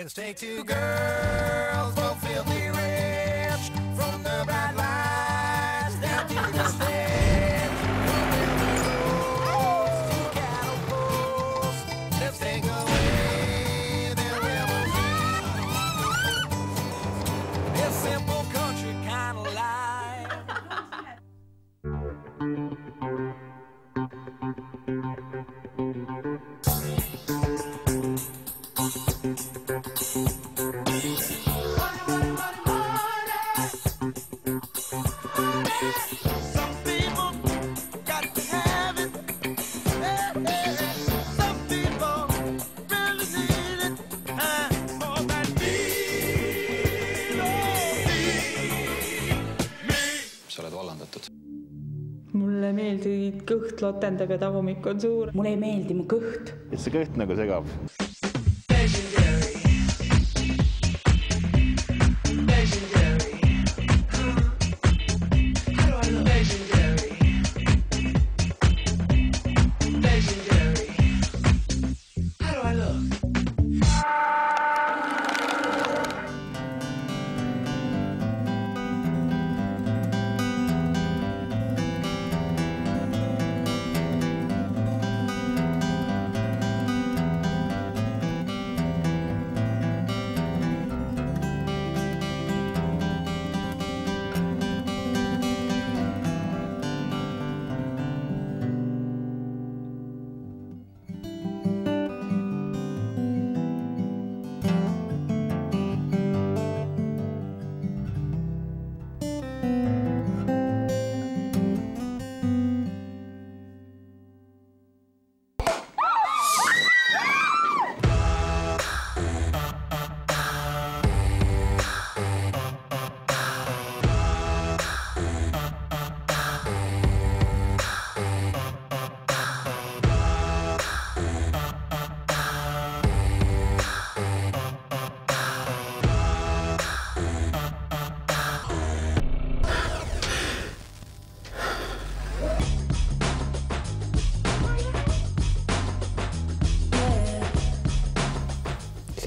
Let's take two girls, both filthy rich, from the bright lights down to the steps, from the roads to cattle posts. Let's take away their limousine. This simple country kind of life. Sa oled vallandatud. Mulle meeldib kõht lotendab ja tagumik on suur. Mulle ei meeldi mu kõht. Et see kõht nagu segab.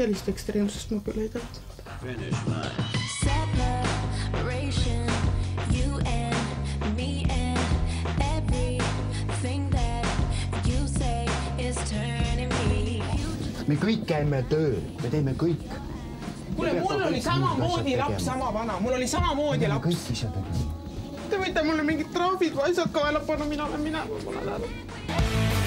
Sellist ekstreemsust ma küll ei tahtnud. Me kõik käime tööl, me teeme kõik. Kuule, mul oli samamoodi laps sama vana, mul oli samamoodi laps. Kõik ise tegema. Te võite mulle mingid traafid või asjad kaela panna, mina olen minema, mul on ära.